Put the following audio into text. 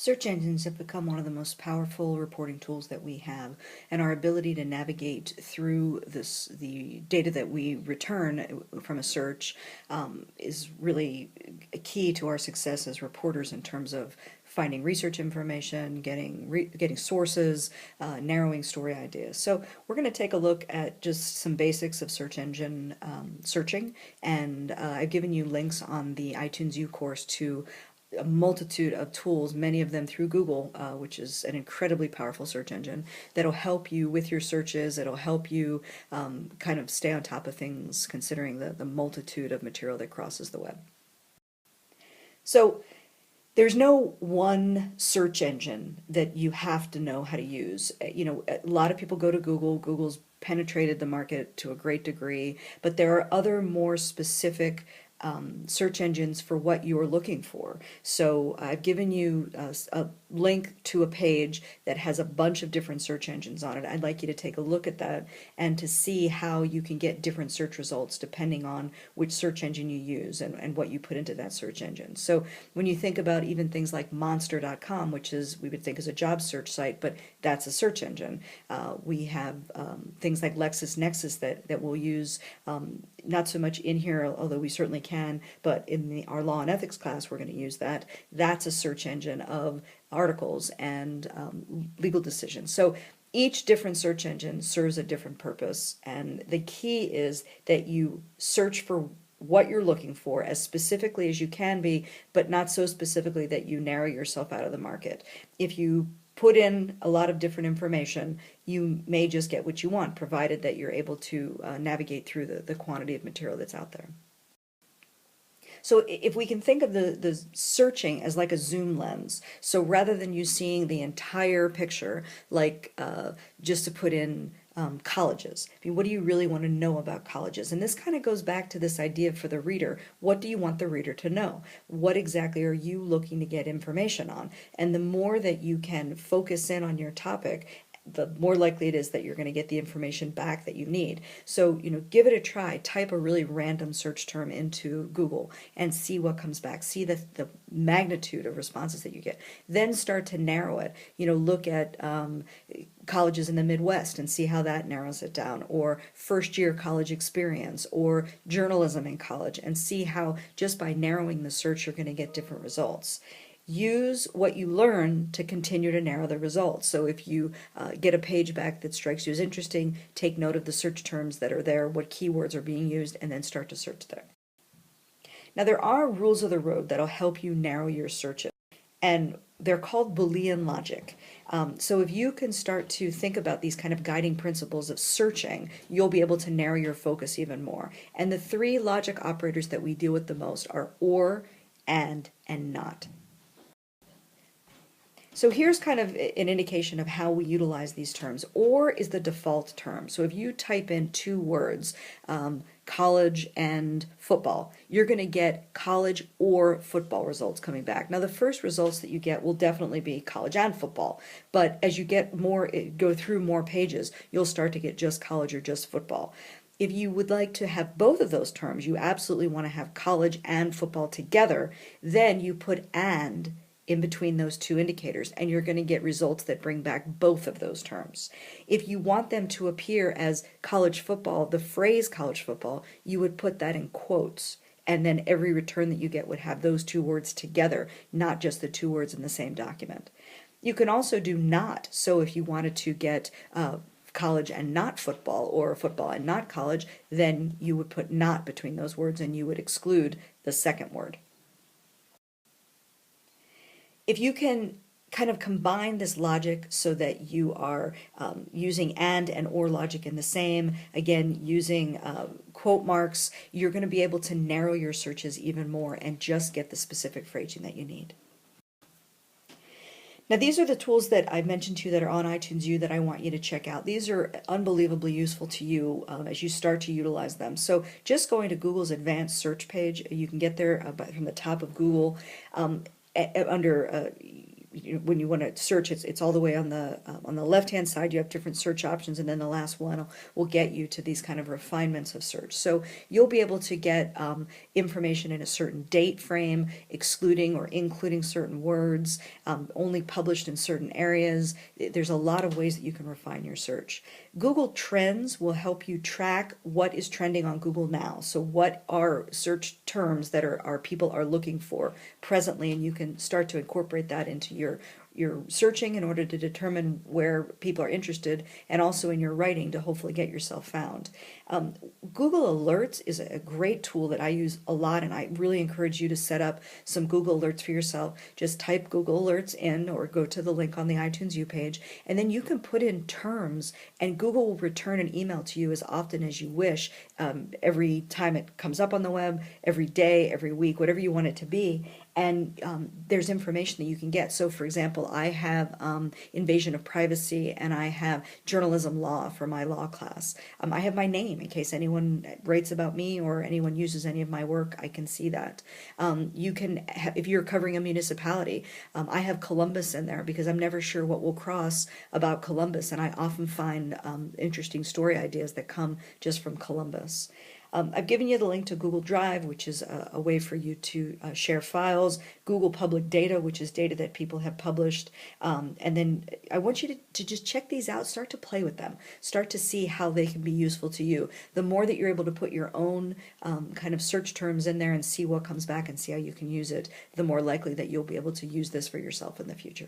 Search engines have become one of the most powerful reporting tools that we have, and our ability to navigate through the data that we return from a search is really a key to our success as reporters in terms of finding research information, getting sources, narrowing story ideas. So we're going to take a look at just some basics of search engine searching, and I've given you links on the iTunes U course to a multitude of tools, many of them through Google, which is an incredibly powerful search engine that'll help you with your searches. It'll help you kind of stay on top of things considering the multitude of material that crosses the web. So there's no one search engine that you have to know how to use. You know, a lot of people go to Google. Google's penetrated the market to a great degree, but there are other more specific search engines for what you're looking for. So I've given you a link to a page that has a bunch of different search engines on it. I'd like you to take a look at that and to see how you can get different search results depending on which search engine you use and what you put into that search engine. So when you think about even things like monster.com, which is we would think is a job search site, but that's a search engine. We have things like LexisNexis that we'll use, not so much in here, although we certainly can, but in our law and ethics class we're going to use that. That's a search engine of articles and legal decisions. So each different search engine serves a different purpose, and the key is that you search for what you're looking for as specifically as you can be, but not so specifically that you narrow yourself out of the market. If you put in a lot of different information, you may just get what you want, provided that you're able to navigate through the quantity of material that's out there. So if we can think of the searching as like a zoom lens, so rather than you seeing the entire picture, like just to put in colleges. I mean, what do you really want to know about colleges? And this kind of goes back to this idea for the reader. What do you want the reader to know? What exactly are you looking to get information on? And the more that you can focus in on your topic, the more likely it is that you're going to get the information back that you need. So, you know, give it a try. Type a really random search term into Google and see what comes back. See the magnitude of responses that you get. Then start to narrow it. You know, look at colleges in the Midwest and see how that narrows it down, or first year college experience, or journalism in college, and see how just by narrowing the search you're going to get different results. Use what you learn to continue to narrow the results. So if you get a page back that strikes you as interesting, take note of the search terms that are there, what keywords are being used, and then start to search there. Now there are rules of the road that'll help you narrow your searches, and they're called Boolean Logic. So if you can start to think about these kind of guiding principles of searching, you'll be able to narrow your focus even more. And the three logic operators that we deal with the most are or, and not. So here's kind of an indication of how we utilize these terms. Or is the default term. So if you type in two words, college and football, you're going to get college or football results coming back. Now the first results that you get will definitely be college and football, but as you get more, go through more pages, you'll start to get just college or just football. If you would like to have both of those terms, you absolutely want to have college and football together, then you put and in between those two indicators, and you're going to get results that bring back both of those terms. If you want them to appear as college football, the phrase college football, you would put that in quotes, and then every return that you get would have those two words together, not just the two words in the same document. You can also do not, so if you wanted to get college and not football, or football and not college, then you would put not between those words and you would exclude the second word. If you can kind of combine this logic so that you are using and or logic in the same, again, using quote marks, you're going to be able to narrow your searches even more and just get the specific phrasing that you need. Now these are the tools that I mentioned to you that are on iTunes U that I want you to check out. These are unbelievably useful to you as you start to utilize them. So just going to Google's advanced search page, you can get there from the top of Google under when you want to search, it's all the way on the left hand side. You have different search options, and then the last one will get you to these kind of refinements of search. So you'll be able to get information in a certain date frame, excluding or including certain words, only published in certain areas. There's a lot of ways that you can refine your search. Google Trends will help you track what is trending on Google now. So what are search terms that our people are looking for presently, and you can start to incorporate that into your searching in order to determine where people are interested, and also in your writing to hopefully get yourself found. Google Alerts is a great tool that I use a lot, and I really encourage you to set up some Google Alerts for yourself. Just type Google Alerts in, or go to the link on the iTunes U page, and then you can put in terms, and Google will return an email to you as often as you wish, every time it comes up on the web, every day, every week, whatever you want it to be. And there's information that you can get. So, for example, I have invasion of privacy, and I have journalism law for my law class. I have my name in case anyone writes about me or anyone uses any of my work. I can see that. You can, if you're covering a municipality, I have Columbus in there because I'm never sure what will cross about Columbus, and I often find interesting story ideas that come just from Columbus. I've given you the link to Google Drive, which is a way for you to share files, Google Public Data, which is data that people have published, and then I want you to just check these out, start to play with them, start to see how they can be useful to you. The more that you're able to put your own kind of search terms in there and see what comes back and see how you can use it, the more likely that you'll be able to use this for yourself in the future.